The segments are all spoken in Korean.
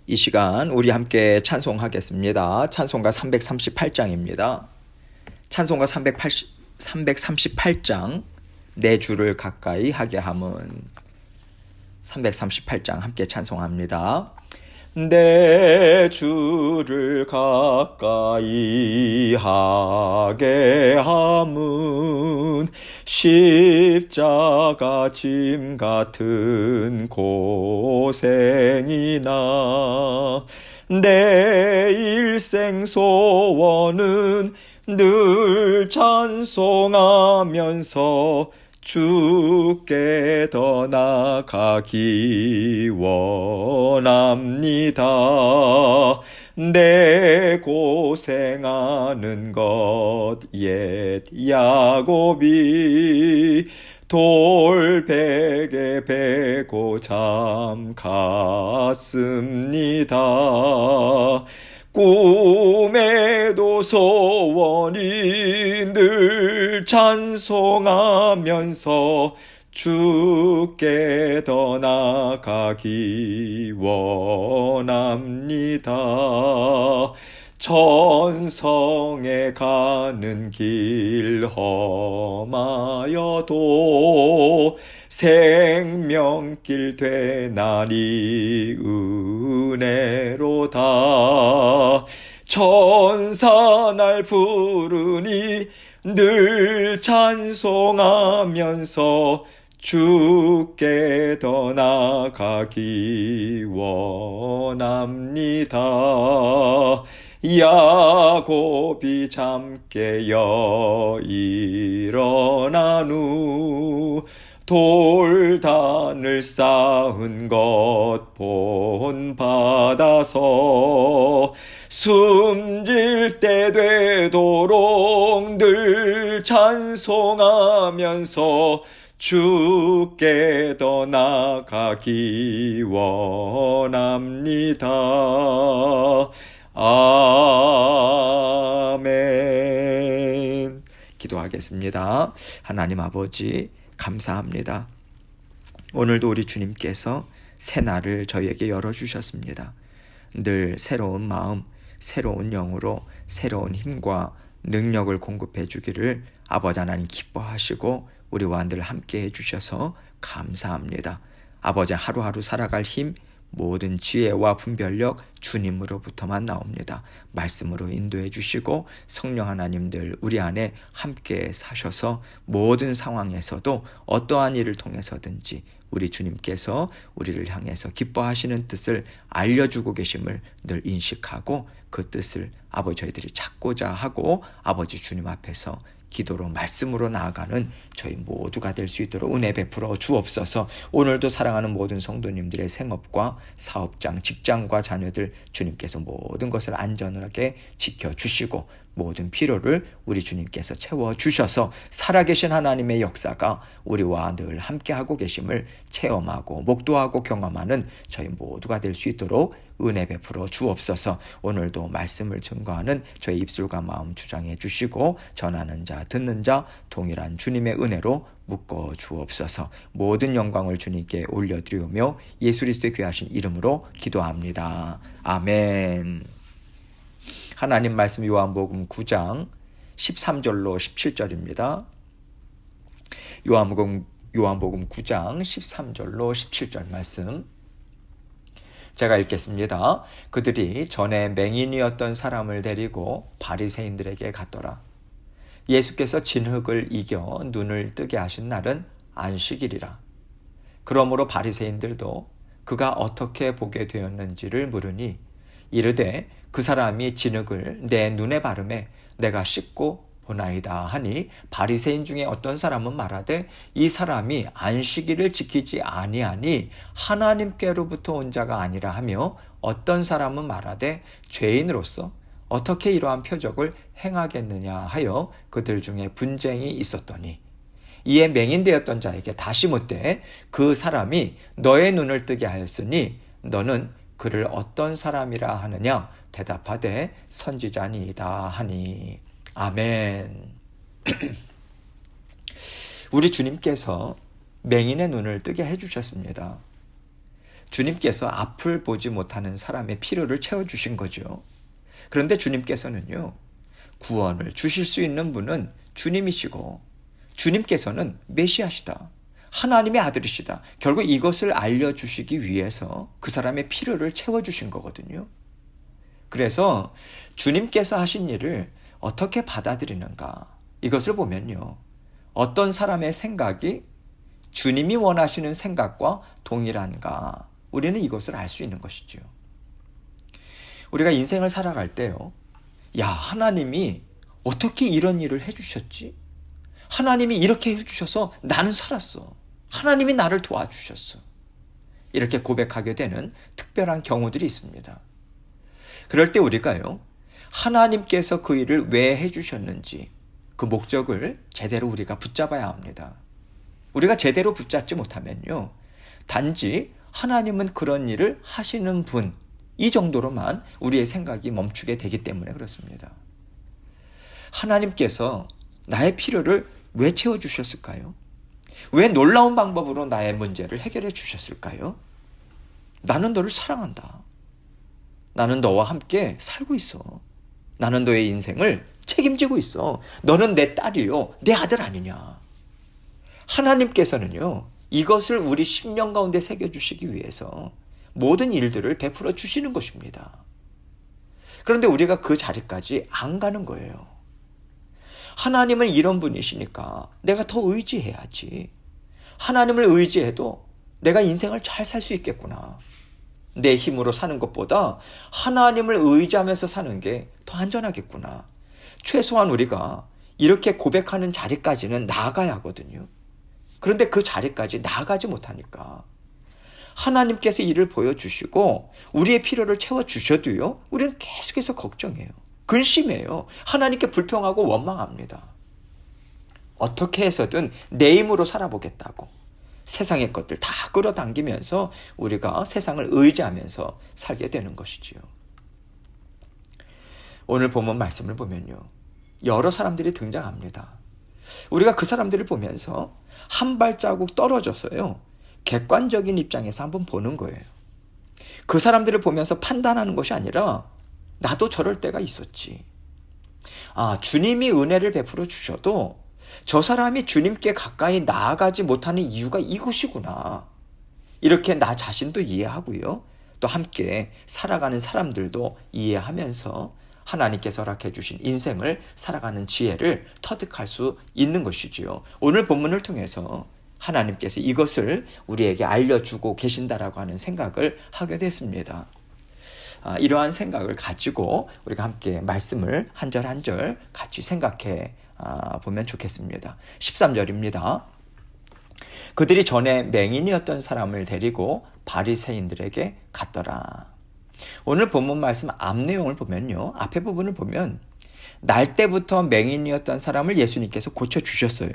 이 시간 우리 함께 찬송하겠습니다. 찬송가 338장입니다. 찬송가 338장 내 주를 가까이 하게 함은 338장 함께 찬송합니다. 내 주를 가까이 하게 함은 십자가 짐 같은 고생이나 내 일생 소원은 늘 찬송하면서 주께 더 나가기 원합니다. 내 고생하는 것 옛 야곱이 돌베개 베고 잠 갔습니다. 꿈에도 소원이 늘 찬송하면서 주께 더 나가기 원합니다. 천성에 가는 길 험하여도 생명길 되나니 은혜로다. 천사 날 부르니 늘 찬송하면서 주께 더 나가기 원합니다. 야곱이 잠 깨어 일어난 후 돌단을 쌓은 것 본받아서 숨질 때 되도록 늘 찬송하면서 주께 더 나가기 원합니다. 아멘. 기도하겠습니다. 하나님 아버지 감사합니다. 오늘도 우리 주님께서 새 날을 저희에게 열어주셨습니다. 늘 새로운 마음, 새로운 영으로 새로운 힘과 능력을 공급해 주기를 아버지 하나님 기뻐하시고 우리와 늘 함께 해주셔서 감사합니다. 아버지 하루하루 살아갈 힘, 모든 지혜와 분별력 주님으로부터만 나옵니다. 말씀으로 인도해 주시고 성령 하나님들 우리 안에 함께 사셔서 모든 상황에서도 어떠한 일을 통해서든지 우리 주님께서 우리를 향해서 기뻐하시는 뜻을 알려주고 계심을 늘 인식하고 그 뜻을 아버지 저희들이 찾고자 하고 아버지 주님 앞에서 기도로 말씀으로 나아가는 저희 모두가 될 수 있도록 은혜 베풀어 주옵소서. 오늘도 사랑하는 모든 성도님들의 생업과 사업장, 직장과 자녀들 주님께서 모든 것을 안전하게 지켜주시고 모든 필요를 우리 주님께서 채워주셔서 살아계신 하나님의 역사가 우리와 늘 함께하고 계심을 체험하고 목도하고 경험하는 저희 모두가 될 수 있도록 은혜 베풀어 주옵소서. 오늘도 말씀을 증거하는 저희 입술과 마음 주장해 주시고 전하는 자 듣는 자 동일한 주님의 은혜로 묶어 주옵소서. 모든 영광을 주님께 올려드리오며 예수 그리스도의 귀하신 이름으로 기도합니다. 아멘. 하나님 말씀 요한복음 9장 13절로 17절입니다. 요한복음 9장 13절로 17절 말씀 제가 읽겠습니다. 그들이 전에 맹인이었던 사람을 데리고 바리새인들에게 갔더라. 예수께서 진흙을 이겨 눈을 뜨게 하신 날은 안식일이라. 그러므로 바리새인들도 그가 어떻게 보게 되었는지를 물으니 이르되 그 사람이 진흙을 내 눈에 바르매 내가 씻고 보나이다 하니 바리새인 중에 어떤 사람은 말하되 이 사람이 안식일을 지키지 아니하니 하나님께로부터 온 자가 아니라 하며 어떤 사람은 말하되 죄인으로서 어떻게 이러한 표적을 행하겠느냐 하여 그들 중에 분쟁이 있었더니 이에 맹인되었던 자에게 다시 묻되 그 사람이 너의 눈을 뜨게 하였으니 너는 그를 어떤 사람이라 하느냐 대답하되 선지자니이다 하니 아멘. 우리 주님께서 맹인의 눈을 뜨게 해주셨습니다. 주님께서 앞을 보지 못하는 사람의 필요를 채워주신 거죠. 그런데 주님께서는요, 구원을 주실 수 있는 분은 주님이시고 주님께서는 메시아시다. 하나님의 아들이시다. 결국 이것을 알려주시기 위해서 그 사람의 필요를 채워주신 거거든요. 그래서 주님께서 하신 일을 어떻게 받아들이는가, 이것을 보면요, 어떤 사람의 생각이 주님이 원하시는 생각과 동일한가, 우리는 이것을 알 수 있는 것이죠. 우리가 인생을 살아갈 때요, 야, 하나님이 어떻게 이런 일을 해주셨지? 하나님이 이렇게 해주셔서 나는 살았어. 하나님이 나를 도와주셨어. 이렇게 고백하게 되는 특별한 경우들이 있습니다. 그럴 때 우리가요, 하나님께서 그 일을 왜 해주셨는지 그 목적을 제대로 우리가 붙잡아야 합니다. 우리가 제대로 붙잡지 못하면요, 단지 하나님은 그런 일을 하시는 분, 이 정도로만 우리의 생각이 멈추게 되기 때문에 그렇습니다. 하나님께서 나의 필요를 왜 채워주셨을까요? 왜 놀라운 방법으로 나의 문제를 해결해 주셨을까요? 나는 너를 사랑한다. 나는 너와 함께 살고 있어. 나는 너의 인생을 책임지고 있어. 너는 내 딸이요, 내 아들 아니냐. 하나님께서는요, 이것을 우리 심령 가운데 새겨주시기 위해서 모든 일들을 베풀어 주시는 것입니다. 그런데 우리가 그 자리까지 안 가는 거예요. 하나님은 이런 분이시니까 내가 더 의지해야지. 하나님을 의지해도 내가 인생을 잘 살 수 있겠구나. 내 힘으로 사는 것보다 하나님을 의지하면서 사는 게 더 안전하겠구나. 최소한 우리가 이렇게 고백하는 자리까지는 나아가야 하거든요. 그런데 그 자리까지 나아가지 못하니까 하나님께서 일을 보여주시고 우리의 필요를 채워주셔도요, 우리는 계속해서 걱정해요. 근심해요. 하나님께 불평하고 원망합니다. 어떻게 해서든 내 힘으로 살아보겠다고 세상의 것들 다 끌어당기면서 우리가 세상을 의지하면서 살게 되는 것이지요. 오늘 본문 말씀을 보면요, 여러 사람들이 등장합니다. 우리가 그 사람들을 보면서 한 발자국 떨어져서요, 객관적인 입장에서 한번 보는 거예요. 그 사람들을 보면서 판단하는 것이 아니라 나도 저럴 때가 있었지. 아, 주님이 은혜를 베풀어 주셔도 저 사람이 주님께 가까이 나아가지 못하는 이유가 이것이구나. 이렇게 나 자신도 이해하고요, 또 함께 살아가는 사람들도 이해하면서 하나님께서 허락해 주신 인생을 살아가는 지혜를 터득할 수 있는 것이지요. 오늘 본문을 통해서 하나님께서 이것을 우리에게 알려주고 계신다라고 하는 생각을 하게 됐습니다. 이러한 생각을 가지고 우리가 함께 말씀을 한 절 한 절 같이 생각해 보면 좋겠습니다. 13절입니다. 그들이 전에 맹인이었던 사람을 데리고 바리새인들에게 갔더라. 오늘 본문 말씀 앞 내용을 보면요, 앞에 부분을 보면 날 때부터 맹인이었던 사람을 예수님께서 고쳐주셨어요.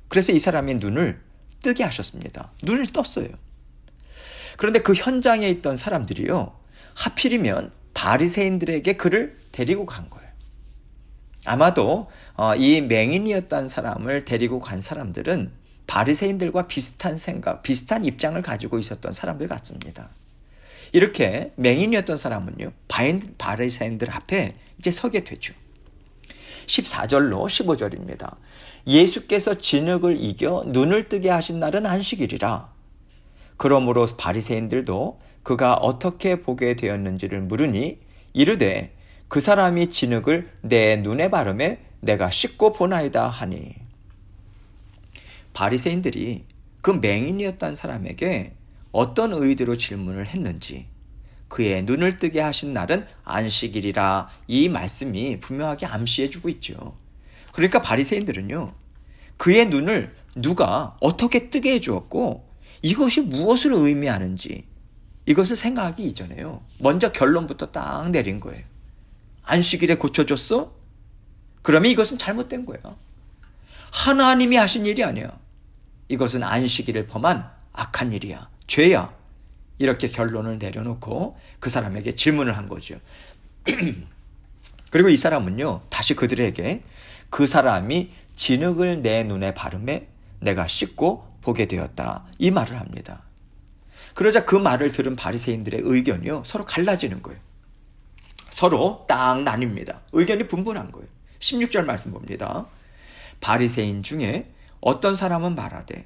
그래서 이 사람의 눈을 뜨게 하셨습니다. 눈을 떴어요. 그런데 그 현장에 있던 사람들이요, 하필이면 바리새인들에게 그를 데리고 간 거예요. 아마도 이 맹인이었던 사람을 데리고 간 사람들은 바리새인들과 비슷한 생각, 비슷한 입장을 가지고 있었던 사람들 같습니다. 이렇게 맹인이었던 사람은요, 바리새인들 앞에 이제 서게 되죠. 14절로 15절입니다. 예수께서 진흙을 이겨 눈을 뜨게 하신 날은 안식일이라. 그러므로 바리새인들도 그가 어떻게 보게 되었는지를 물으니 이르되 그 사람이 진흙을 내 눈에 바르매 내가 씻고 보나이다 하니. 바리새인들이 그 맹인이었던 사람에게 어떤 의도로 질문을 했는지, 그의 눈을 뜨게 하신 날은 안식일이라, 이 말씀이 분명하게 암시해주고 있죠. 그러니까 바리새인들은요, 그의 눈을 누가 어떻게 뜨게 해주었고 이것이 무엇을 의미하는지 이것을 생각하기 이전에요, 먼저 결론부터 딱 내린 거예요. 안식일에 고쳐줬어? 그러면 이것은 잘못된 거예요. 하나님이 하신 일이 아니야. 이것은 안식일을 범한 악한 일이야. 죄야. 이렇게 결론을 내려놓고 그 사람에게 질문을 한 거죠. 그리고 이 사람은요, 다시 그들에게 그 사람이 진흙을 내 눈에 바르매 내가 씻고 보게 되었다, 이 말을 합니다. 그러자 그 말을 들은 바리새인들의 의견이요, 서로 갈라지는 거예요. 서로 딱 나뉩니다. 의견이 분분한 거예요. 16절 말씀 봅니다. 바리새인 중에 어떤 사람은 말하되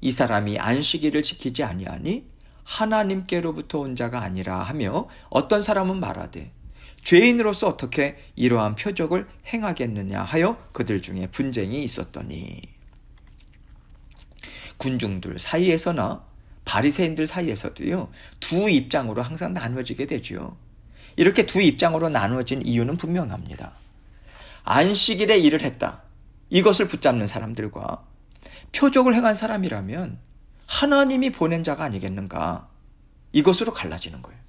이 사람이 안식일을 지키지 아니하니 하나님께로부터 온 자가 아니라 하며, 어떤 사람은 말하되 죄인으로서 어떻게 이러한 표적을 행하겠느냐 하여 그들 중에 분쟁이 있었더니. 군중들 사이에서나 바리새인들 사이에서도요, 두 입장으로 항상 나누어지게 되죠. 이렇게 두 입장으로 나누어진 이유는 분명합니다. 안식일에 일을 했다, 이것을 붙잡는 사람들과 표적을 행한 사람이라면 하나님이 보낸 자가 아니겠는가, 이것으로 갈라지는 거예요.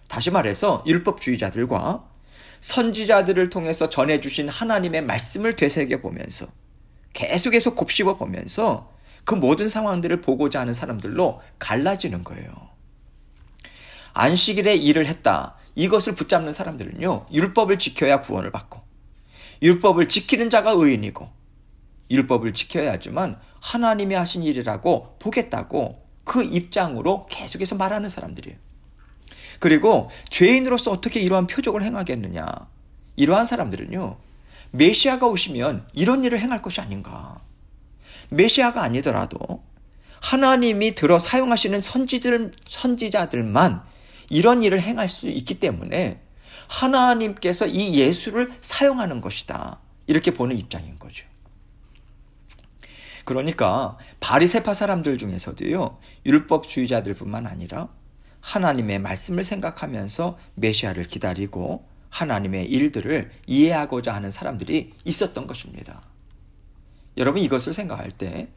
다시 말해서 율법주의자들과 선지자들을 통해서 전해주신 하나님의 말씀을 되새겨보면서 계속해서 곱씹어보면서 그 모든 상황들을 보고자 하는 사람들로 갈라지는 거예요. 안식일에 일을 했다, 이것을 붙잡는 사람들은요, 율법을 지켜야 구원을 받고 율법을 지키는 자가 의인이고 율법을 지켜야지만 하나님이 하신 일이라고 보겠다고 그 입장으로 계속해서 말하는 사람들이에요. 그리고 죄인으로서 어떻게 이러한 표적을 행하겠느냐, 이러한 사람들은요, 메시아가 오시면 이런 일을 행할 것이 아닌가. 메시아가 아니더라도 하나님이 들어 사용하시는 선지자들만 이런 일을 행할 수 있기 때문에 하나님께서 이 예수를 사용하는 것이다, 이렇게 보는 입장인 거죠. 그러니까 바리새파 사람들 중에서도요, 율법주의자들뿐만 아니라 하나님의 말씀을 생각하면서 메시아를 기다리고 하나님의 일들을 이해하고자 하는 사람들이 있었던 것입니다. 여러분, 이것을 생각할 때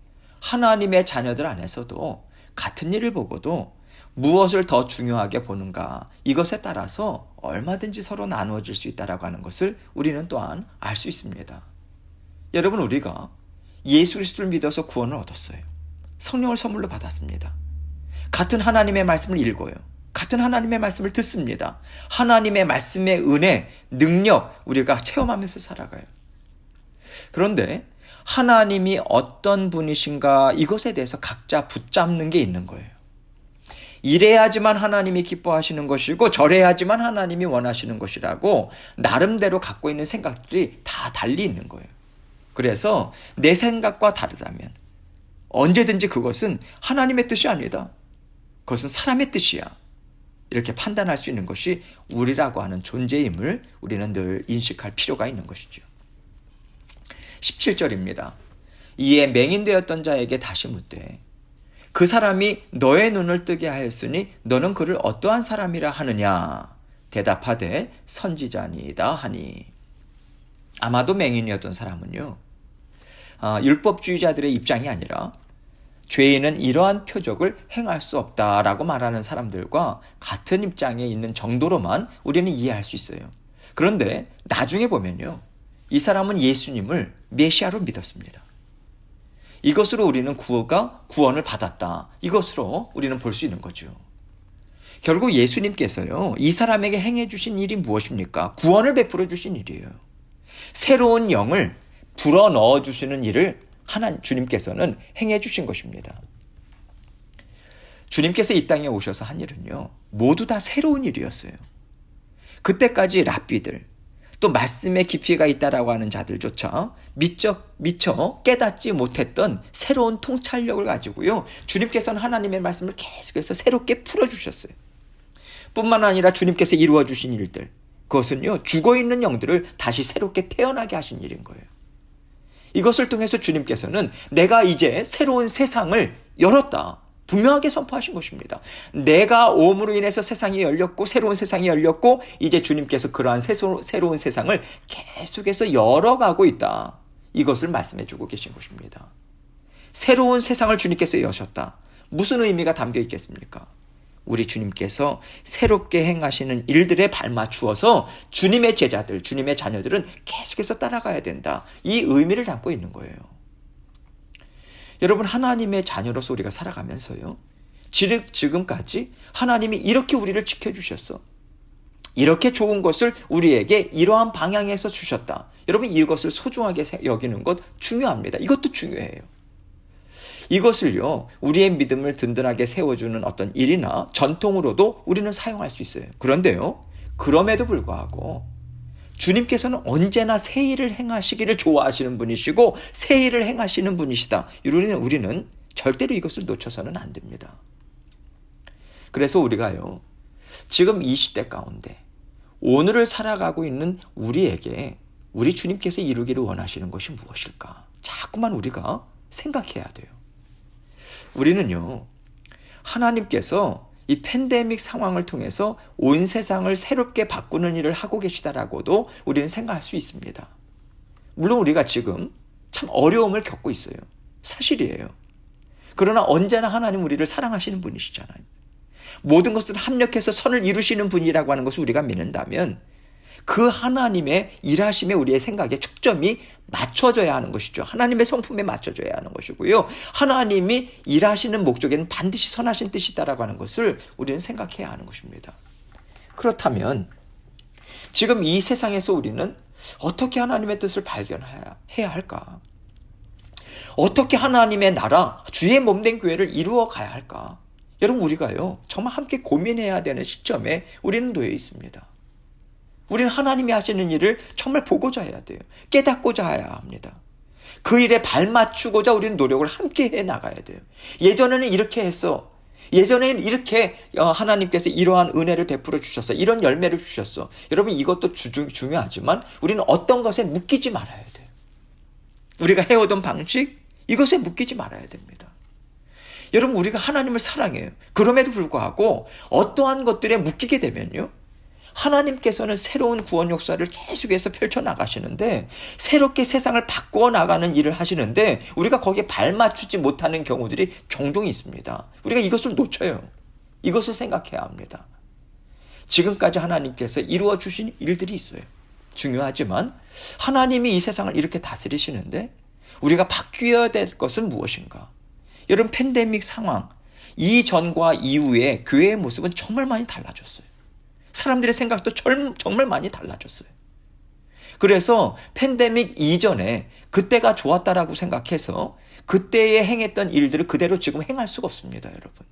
하나님의 자녀들 안에서도 같은 일을 보고도 무엇을 더 중요하게 보는가, 이것에 따라서 얼마든지 서로 나누어질 수 있다라고 하는 것을 우리는 또한 알 수 있습니다. 여러분, 우리가 예수 그리스도를 믿어서 구원을 얻었어요. 성령을 선물로 받았습니다. 같은 하나님의 말씀을 읽어요. 같은 하나님의 말씀을 듣습니다. 하나님의 말씀의 은혜, 능력 우리가 체험하면서 살아가요. 그런데 하나님이 어떤 분이신가, 이것에 대해서 각자 붙잡는 게 있는 거예요. 이래야지만 하나님이 기뻐하시는 것이고 저래야지만 하나님이 원하시는 것이라고 나름대로 갖고 있는 생각들이 다 달리 있는 거예요. 그래서 내 생각과 다르다면 언제든지 그것은 하나님의 뜻이 아니다, 그것은 사람의 뜻이야, 이렇게 판단할 수 있는 것이 우리라고 하는 존재임을 우리는 늘 인식할 필요가 있는 것이죠. 17절입니다. 이에 맹인되었던 자에게 다시 묻되 그 사람이 너의 눈을 뜨게 하였으니 너는 그를 어떠한 사람이라 하느냐. 대답하되 선지자니이다 하니. 아마도 맹인이었던 사람은요, 율법주의자들의 입장이 아니라 죄인은 이러한 표적을 행할 수 없다라고 말하는 사람들과 같은 입장에 있는 정도로만 우리는 이해할 수 있어요. 그런데 나중에 보면요, 이 사람은 예수님을 메시아로 믿었습니다. 이것으로 우리는 구원을 받았다, 이것으로 우리는 볼 수 있는 거죠. 결국 예수님께서요, 이 사람에게 행해 주신 일이 무엇입니까? 구원을 베풀어 주신 일이에요. 새로운 영을 불어넣어 주시는 일을 주님께서는 행해 주신 것입니다. 주님께서 이 땅에 오셔서 한 일은요, 모두 다 새로운 일이었어요. 그때까지 랍비들, 또 말씀의 깊이가 있다라고 하는 자들조차 미처 깨닫지 못했던 새로운 통찰력을 가지고요, 주님께서는 하나님의 말씀을 계속해서 새롭게 풀어주셨어요. 뿐만 아니라 주님께서 이루어 주신 일들, 그것은요, 죽어있는 영들을 다시 새롭게 태어나게 하신 일인 거예요. 이것을 통해서 주님께서는 내가 이제 새로운 세상을 열었다, 분명하게 선포하신 것입니다. 내가 오므로 인해서 세상이 열렸고 새로운 세상이 열렸고 이제 주님께서 그러한 새로운 세상을 계속해서 열어가고 있다, 이것을 말씀해 주고 계신 것입니다. 새로운 세상을 주님께서 여셨다. 무슨 의미가 담겨 있겠습니까? 우리 주님께서 새롭게 행하시는 일들에 발맞추어서 주님의 제자들, 주님의 자녀들은 계속해서 따라가야 된다, 이 의미를 담고 있는 거예요. 여러분, 하나님의 자녀로서 우리가 살아가면서요, 지금까지 하나님이 이렇게 우리를 지켜주셨어, 이렇게 좋은 것을 우리에게 이러한 방향에서 주셨다, 여러분 이것을 소중하게 여기는 것 중요합니다. 이것도 중요해요. 이것을요, 우리의 믿음을 든든하게 세워주는 어떤 일이나 전통으로도 우리는 사용할 수 있어요. 그런데요, 그럼에도 불구하고 주님께서는 언제나 새 일을 행하시기를 좋아하시는 분이시고 새 일을 행하시는 분이시다. 우리는 절대로 이것을 놓쳐서는 안 됩니다. 그래서 우리가요, 지금 이 시대 가운데 오늘을 살아가고 있는 우리에게 우리 주님께서 이루기를 원하시는 것이 무엇일까? 자꾸만 우리가 생각해야 돼요. 우리는요, 하나님께서 이 팬데믹 상황을 통해서 온 세상을 새롭게 바꾸는 일을 하고 계시다라고도 우리는 생각할 수 있습니다. 물론 우리가 지금 참 어려움을 겪고 있어요. 사실이에요. 그러나 언제나 하나님 우리를 사랑하시는 분이시잖아요. 모든 것을 합력해서 선을 이루시는 분이라고 하는 것을 우리가 믿는다면 그 하나님의 일하심에 우리의 생각에 초점이 맞춰져야 하는 것이죠. 하나님의 성품에 맞춰져야 하는 것이고요. 하나님이 일하시는 목적에는 반드시 선하신 뜻이다라고 하는 것을 우리는 생각해야 하는 것입니다. 그렇다면 지금 이 세상에서 우리는 어떻게 하나님의 뜻을 발견해야 할까? 어떻게 하나님의 나라, 주의 몸된 교회를 이루어 가야 할까? 여러분, 우리가요, 정말 함께 고민해야 되는 시점에 우리는 놓여 있습니다. 우리는 하나님이 하시는 일을 정말 보고자 해야 돼요. 깨닫고자 해야 합니다. 그 일에 발맞추고자 우리는 노력을 함께 해 나가야 돼요. 예전에는 이렇게 했어. 예전에는 이렇게 하나님께서 이러한 은혜를 베풀어 주셨어. 이런 열매를 주셨어. 여러분, 이것도 중요하지만 우리는 어떤 것에 묶이지 말아야 돼요. 우리가 해오던 방식, 이것에 묶이지 말아야 됩니다. 여러분, 우리가 하나님을 사랑해요. 그럼에도 불구하고 어떠한 것들에 묶이게 되면요, 하나님께서는 새로운 구원 역사를 계속해서 펼쳐나가시는데 새롭게 세상을 바꾸어 나가는 일을 하시는데 우리가 거기에 발맞추지 못하는 경우들이 종종 있습니다. 우리가 이것을 놓쳐요. 이것을 생각해야 합니다. 지금까지 하나님께서 이루어 주신 일들이 있어요. 중요하지만 하나님이 이 세상을 이렇게 다스리시는데 우리가 바뀌어야 될 것은 무엇인가? 여러분, 팬데믹 상황 이전과 이후에 교회의 모습은 정말 많이 달라졌어요. 사람들의 생각도 정말 많이 달라졌어요. 그래서 팬데믹 이전에 그때가 좋았다라고 생각해서 그때에 행했던 일들을 그대로 지금 행할 수가 없습니다, 여러분.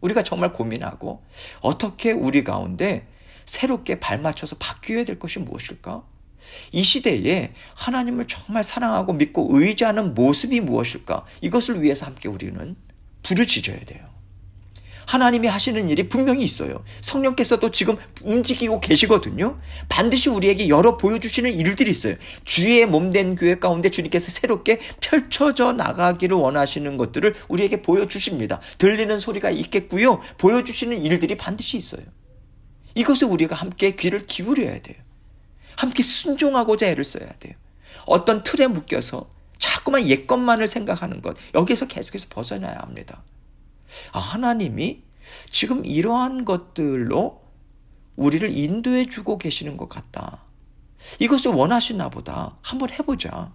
우리가 정말 고민하고 어떻게 우리 가운데 새롭게 발맞춰서 바뀌어야 될 것이 무엇일까? 이 시대에 하나님을 정말 사랑하고 믿고 의지하는 모습이 무엇일까? 이것을 위해서 함께 우리는 부르짖어야 돼요. 하나님이 하시는 일이 분명히 있어요. 성령께서도 지금 움직이고 계시거든요. 반드시 우리에게 열어 보여주시는 일들이 있어요. 주의 몸된 교회 가운데 주님께서 새롭게 펼쳐져 나가기를 원하시는 것들을 우리에게 보여주십니다. 들리는 소리가 있겠고요. 보여주시는 일들이 반드시 있어요. 이것을 우리가 함께 귀를 기울여야 돼요. 함께 순종하고자 애를 써야 돼요. 어떤 틀에 묶여서 자꾸만 옛것만을 생각하는 것, 여기에서 계속해서 벗어나야 합니다. 하나님이 지금 이러한 것들로 우리를 인도해 주고 계시는 것 같다. 이것을 원하시나 보다. 한번 해보자.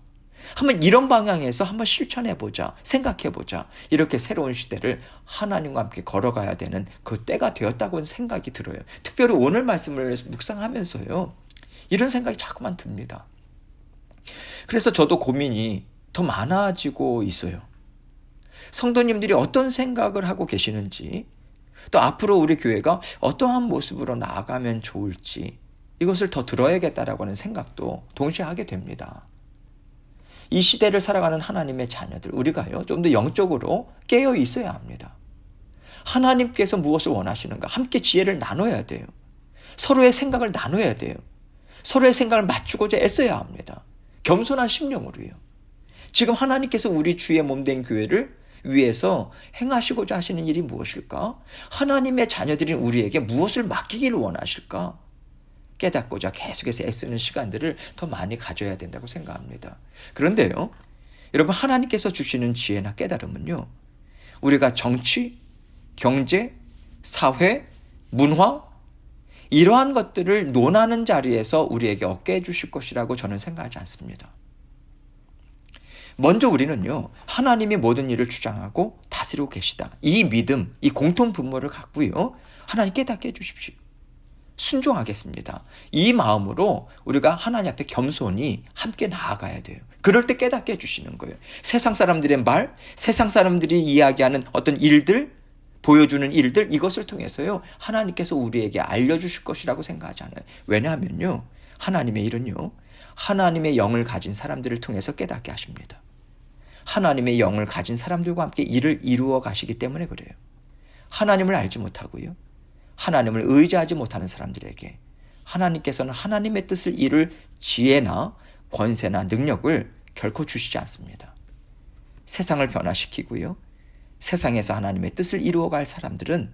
한번 이런 방향에서 한번 실천해보자. 생각해보자. 이렇게 새로운 시대를 하나님과 함께 걸어가야 되는 그 때가 되었다고는 생각이 들어요. 특별히 오늘 말씀을 묵상하면서요, 이런 생각이 자꾸만 듭니다. 그래서 저도 고민이 더 많아지고 있어요. 성도님들이 어떤 생각을 하고 계시는지, 또 앞으로 우리 교회가 어떠한 모습으로 나아가면 좋을지, 이것을 더 들어야겠다라고 하는 생각도 동시에 하게 됩니다. 이 시대를 살아가는 하나님의 자녀들, 우리가요, 좀 더 영적으로 깨어 있어야 합니다. 하나님께서 무엇을 원하시는가? 함께 지혜를 나눠야 돼요. 서로의 생각을 나눠야 돼요. 서로의 생각을 맞추고자 애써야 합니다. 겸손한 심령으로요. 지금 하나님께서 우리 주의 몸된 교회를 위해서 행하시고자 하시는 일이 무엇일까? 하나님의 자녀들인 우리에게 무엇을 맡기기를 원하실까? 깨닫고자 계속해서 애쓰는 시간들을 더 많이 가져야 된다고 생각합니다. 그런데요, 여러분, 하나님께서 주시는 지혜나 깨달음은요, 우리가 정치, 경제, 사회, 문화, 이러한 것들을 논하는 자리에서 우리에게 얻게 해주실 것이라고 저는 생각하지 않습니다. 먼저 우리는요, 하나님이 모든 일을 주장하고 다스리고 계시다. 이 믿음, 이 공통 분모를 갖고요, 하나님 깨닫게 해주십시오. 순종하겠습니다. 이 마음으로 우리가 하나님 앞에 겸손히 함께 나아가야 돼요. 그럴 때 깨닫게 해주시는 거예요. 세상 사람들의 말, 세상 사람들이 이야기하는 어떤 일들, 보여주는 일들, 이것을 통해서요 하나님께서 우리에게 알려주실 것이라고 생각하지 않아요. 왜냐하면요 하나님의 일은요 하나님의 영을 가진 사람들을 통해서 깨닫게 하십니다. 하나님의 영을 가진 사람들과 함께 일을 이루어 가시기 때문에 그래요. 하나님을 알지 못하고요 하나님을 의지하지 못하는 사람들에게 하나님께서는 하나님의 뜻을 이룰 지혜나 권세나 능력을 결코 주시지 않습니다. 세상을 변화시키고요 세상에서 하나님의 뜻을 이루어갈 사람들은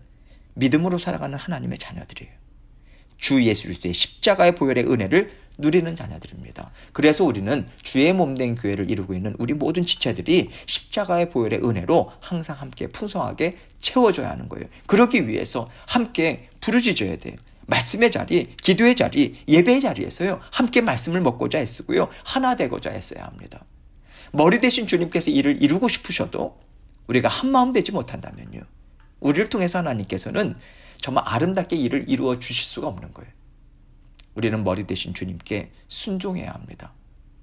믿음으로 살아가는 하나님의 자녀들이에요. 주 예수 그리스도의 십자가의 보혈의 은혜를 누리는 자녀들입니다. 그래서 우리는 주의 몸된 교회를 이루고 있는 우리 모든 지체들이 십자가의 보혈의 은혜로 항상 함께 풍성하게 채워줘야 하는 거예요. 그러기 위해서 함께 부르짖어야 돼요. 말씀의 자리, 기도의 자리, 예배의 자리에서요 함께 말씀을 먹고자 애쓰고요 하나 되고자 애써야 합니다. 머리 대신 주님께서 일을 이루고 싶으셔도 우리가 한마음 되지 못한다면요 우리를 통해서 하나님께서는 정말 아름답게 일을 이루어 주실 수가 없는 거예요. 우리는 머리 대신 주님께 순종해야 합니다.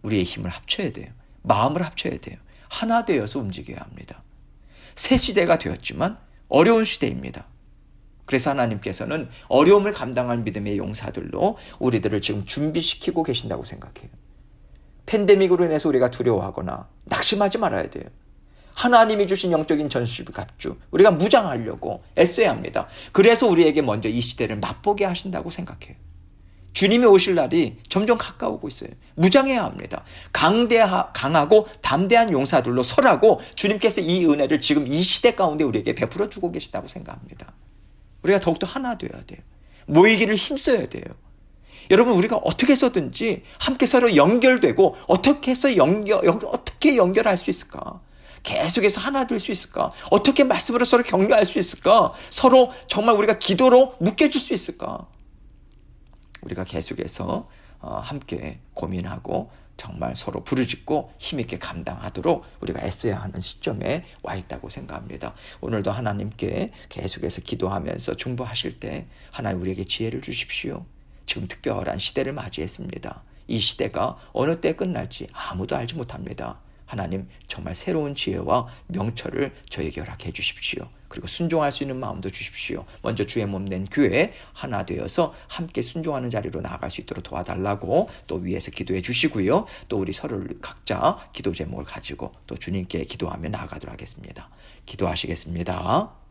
우리의 힘을 합쳐야 돼요. 마음을 합쳐야 돼요. 하나 되어서 움직여야 합니다. 새 시대가 되었지만 어려운 시대입니다. 그래서 하나님께서는 어려움을 감당할 믿음의 용사들로 우리들을 지금 준비시키고 계신다고 생각해요. 팬데믹으로 인해서 우리가 두려워하거나 낙심하지 말아야 돼요. 하나님이 주신 영적인 전술 갑주 우리가 무장하려고 애써야 합니다. 그래서 우리에게 먼저 이 시대를 맛보게 하신다고 생각해요. 주님이 오실 날이 점점 가까우고 있어요. 무장해야 합니다. 강하고 담대한 용사들로 설하고 주님께서 이 은혜를 지금 이 시대 가운데 우리에게 베풀어 주고 계시다고 생각합니다. 우리가 더욱더 하나 되어야 돼요. 모이기를 힘써야 돼요. 여러분 우리가 어떻게 해서든지 함께 서로 연결되고 어떻게 연결할 수 있을까? 계속해서 하나 될 수 있을까? 어떻게 말씀으로 서로 격려할 수 있을까? 서로 정말 우리가 기도로 묶여질 수 있을까? 우리가 계속해서 함께 고민하고 정말 서로 부르짖고 힘있게 감당하도록 우리가 애써야 하는 시점에 와 있다고 생각합니다. 오늘도 하나님께 계속해서 기도하면서 중보하실 때 하나님 우리에게 지혜를 주십시오. 지금 특별한 시대를 맞이했습니다. 이 시대가 어느 때 끝날지 아무도 알지 못합니다. 하나님 정말 새로운 지혜와 명철을 저에게 허락해 주십시오. 그리고 순종할 수 있는 마음도 주십시오. 먼저 주의 몸된 교회 하나 되어서 함께 순종하는 자리로 나아갈 수 있도록 도와달라고 또 위에서 기도해 주시고요. 또 우리 서로를 각자 기도 제목을 가지고 또 주님께 기도하며 나아가도록 하겠습니다. 기도하시겠습니다.